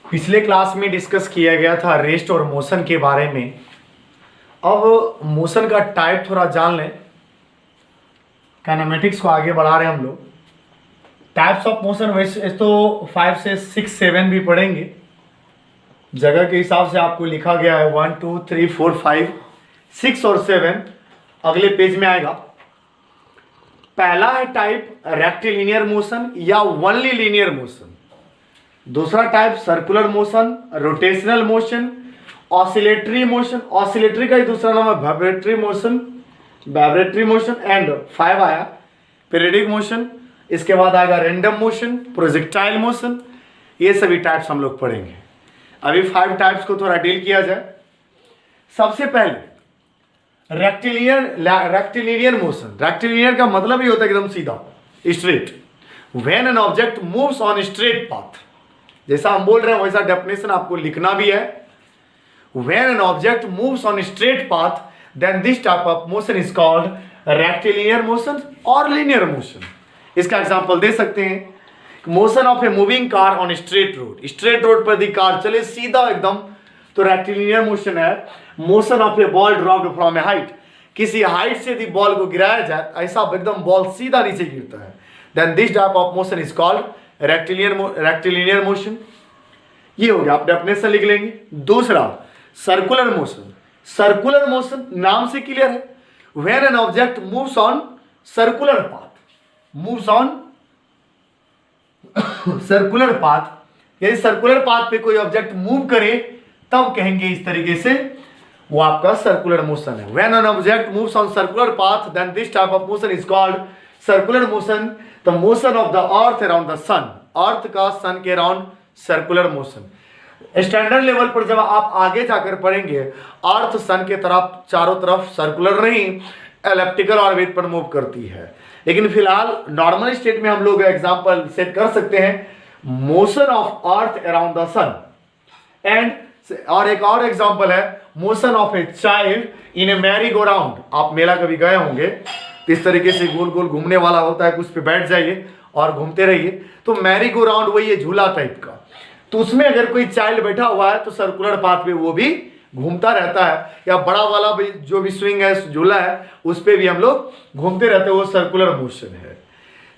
पिछले क्लास में डिस्कस किया गया था रेस्ट और मोशन के बारे में। अब मोशन का टाइप थोड़ा जान लें। काइनेमेटिक्स को आगे बढ़ा रहे हैं हम लोग। टाइप्स ऑफ मोशन वैसे तो 5 से 6 7 भी पढ़ेंगे, जगह के हिसाब से आपको लिखा गया है 1 2 3 4 5 6 और 7 अगले पेज में आएगा। पहला है टाइप रेक्टिलिनियर मोशन या ओनली लीनियर मोशन। दूसरा type circular motion, rotational motion, oscillatory motion. Oscillatory का ही दूसरा नाम है vibratory motion, vibratory motion and 5 आया पीरियडिक मोशन। इसके बाद आएगा रैंडम मोशन, प्रोजेक्टाइल मोशन। ये सभी टाइप्स हम लोग पढ़ेंगे। अभी 5 टाइप्स को थोड़ा डील किया जाए। सबसे पहले रेक्टिलिनियर मोशन। रेक्टिलिनियर का मतलब ही होता है एकदम सीधा, straight. When an object moves on straight path, जैसा हम बोल रहे हैं वैसा डेफिनेशन आपको लिखना भी है। When an object moves on straight path then this type of motion is called rectilinear motion और लीनियर मोशन। इसका एग्जांपल दे सकते हैं, motion of a moving car on straight road. Straight road पर यदि कार चले सीधा एकदम तो रेक्टिलिनियर मोशन है। Motion of a ball dropped from a height, किसी हाइट से यदि बॉल को गिराया जाए ऐसा एकदम बॉल सीधा नीचे गिरता है, then this type of motion is called rectilinear motion. ये हो गया, आप डेफिनेशन लिख लेंगे। दूसरा सर्कुलर मोशन। सर्कुलर मोशन नाम से क्लियर है, when an object moves on circular path, moves on circular path. यदि सर्कुलर पाथ पे कोई ऑब्जेक्ट मूव करे तब कहेंगे इस तरीके से, वो आपका सर्कुलर मोशन है। When an object moves on circular path then this type of motion is called circular motion. The motion of the earth around the sun, earth का सन के around circular motion. Standard level पर जब आप आगे जाकर पढ़ेंगे, अर्थ सन के तरफ चारों तरफ सर्कुलर नहीं एलिप्टिकल ऑर्बिट पर मूव करती है। लेकिन फिलहाल नॉर्मल स्टेट में हम लोग एग्जांपल सेट कर सकते हैं, motion of earth around the sun and, और एक और एग्जांपल है motion of a child in a merry go round. आप मेला कभी गए होंगे, इस तरीके से गोल गोल घूमने वाला होता है, कुछ पे बैठ जाइए और घूमते रहिए, तो मैरी गो राउंड वही है, झूला टाइप का। तो उसमें अगर कोई चाइल्ड बैठा हुआ है तो सर्कुलर पाथ पे वो भी घूमता रहता है, या बड़ा वाला भी जो भी स्विंग है, झूला है, उस पर भी हम लोग घूमते रहते हैं, वो सर्कुलर मोशन है।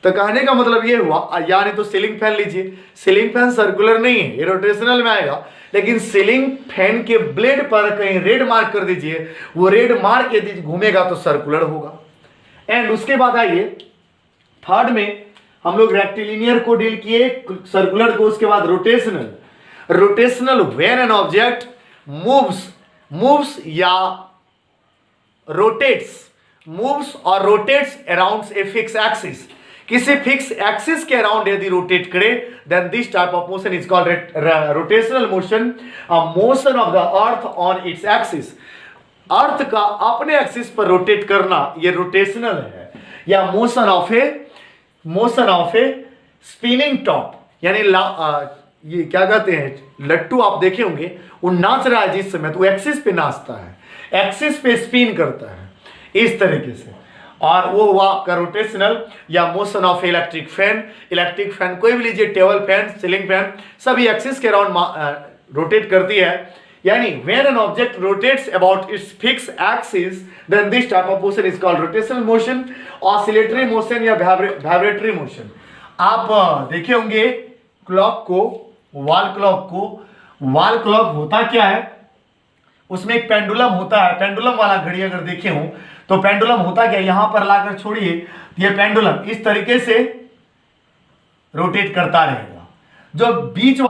तो कहने का मतलब ये हुआ, यानी तो सीलिंग फैन लीजिए, सीलिंग फैन सर्कुलर नहीं है, ये रोटेशनल में आएगा। लेकिन सीलिंग फैन के ब्लेड पर कहीं रेड मार्क कर दीजिए, वो रेड मार्क यदि घूमेगा तो सर्कुलर होगा। एंड उसके बाद आइए थर्ड में हम लोग रेक्टिलिनियर को डील किए, सर्कुलर को, उसके बाद rotational. Rotational when an object moves या रोटेट्स, मूव्स और rotates around a fix axis, किसी फिक्स एक्सिस के अराउंड यदि रोटेट करे then this type of motion is called rotational motion. Motion of the earth on its axis, earth का अपने axis पर rotate करना ये रोटेशनल है। या motion of A spinning top, यानी ये क्या कहते हैं, लट्टू आप देखे होंगे, वो नाच रहा है जिस समय, तो एक्सिस पे नाचता है, एक्सिस पे स्पिन करता है इस तरीके से, और वो हुआ आपका रोटेशनल। या motion of electric fan, electric fan कोई भी लीजिए, टेबल फैन, सीलिंग फैन, सभी एक्सिस के अराउंड रोटेट करती है। यानी when an object rotates about its fix axis then this type of motion is called rotational motion, oscillatory motion या vibratory motion. आप देखे होंगे क्लॉक को, वॉल क्लॉक होता क्या है, उसमें एक पेंडुलम होता है, पेंडुलम वाला घड़ी अगर देखे हो तो पेंडुलम होता क्या, यहां पर लाकर छोड़िए, ये पेंडुलम इस तरीके से रोटेट करता रहेगा। जो बीच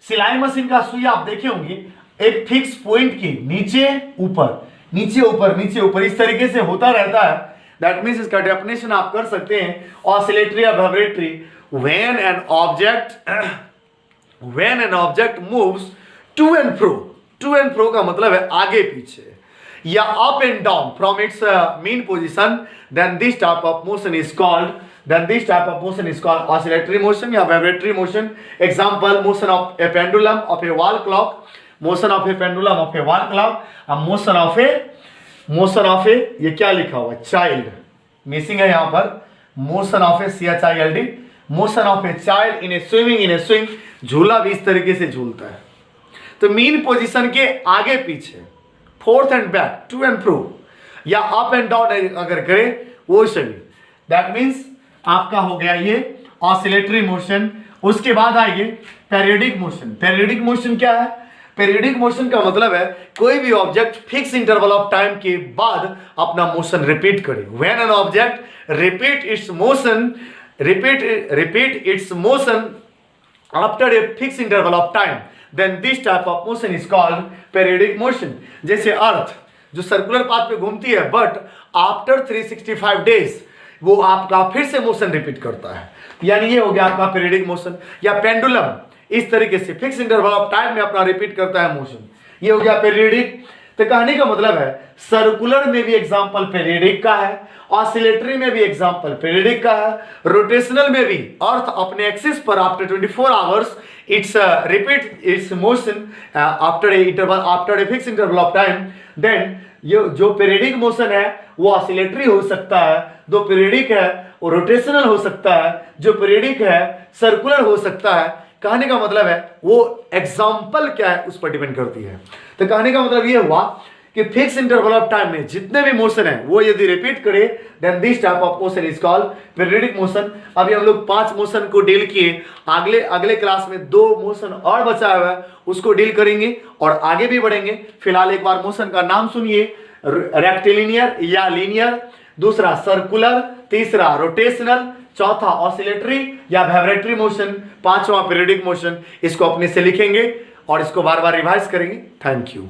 सिलाई मशीन का सुई आप देखे होंगे, एक फिक्स पॉइंट के नीचे ऊपर नीचे ऊपर नीचे ऊपर इस तरीके से होता रहता है। दैट मीन्स इसका डेफिनेशन आप कर सकते हैं ऑसिलेटरी या vibratory. When an object moves to and fro का मतलब है आगे पीछे या up and down from its mean position, then this type of motion is called oscillatory motion या vibratory motion. Example, motion of a pendulum of a wall clock, motion of a pendulum of a wall clock, motion of a ये क्या लिखा हुआ, child missing है यहां पर, motion of a CHILD, motion of a child in a swimming झूला भी इस तरीके से झूलता है। तो मीन पोजीशन के आगे पीछे, forth and back, to and fro या अप एंड डाउन अगर करे वो सभी, दैट मीन्स आपका हो गया ये ऑसिलेटरी मोशन। उसके बाद आइए पेरियोडिक मोशन। पेरियोडिक मोशन क्या है? पेरियोडिक मोशन का मतलब है कोई भी object fix interval of time के बाद अपना मोशन रिपीट करे। When an object repeat its motion after a fix interval of time, then this type of motion is called periodic motion. जैसे अर्थ जो सर्कुलर पाथ पे घूमती है, but after 365 days वो आपका फिर से मोशन रिपीट करता है, यानी ये हो गया आपका पेरियोडिक मोशन। या पेंडुलम इस तरीके से फिक्स इंटरवल ऑफ टाइम में अपना रिपीट करता है मोशन, ये हो गया पेरियोडिक। तो कहने का मतलब है सर्कुलर में भी एग्जांपल पेरियोडिक का है, ऑसिलेटरी में भी एग्जांपल पेरियोडिक का है, रोटेशनल में भी अर्थ अपने एक्सिस पर after 24 hours its repeat its motion after a fix interval of time. Then ये जो पेरियोडिक मोशन है वो ऑसिलेटरी हो सकता है, जो पेरियोडिक है वो रोटेशनल हो सकता है, जो पेरियोडिक है सर्कुलर हो सकता है। कहने का मतलब है वो एग्जाम्पल क्या है उस पर डिपेंड करती है। तो कहने का मतलब ये हुआ कि फिक्स इंटरवल ऑफ टाइम में जितने भी मोशन है वो यदि रिपीट करे, then this type of motion is called periodic motion. अभी हम लोग 5 मोशन को डील किए, अगले क्लास में 2 मोशन और बचा हुआ है उसको डील करेंगे और आगे भी बढ़ेंगे। फिलहाल एक बार मोशन का नाम सुनिए, रेक्टिलिनियर या लीनियर, दूसरा सर्कुलर, तीसरा रोटेशनल, चौथा ऑसिलेटरी या वाइब्रेटरी मोशन, पांचवा पेरियोडिक मोशन। इसको अपने से लिखेंगे और इसको बार बार रिवाइज करेंगे। Thank you.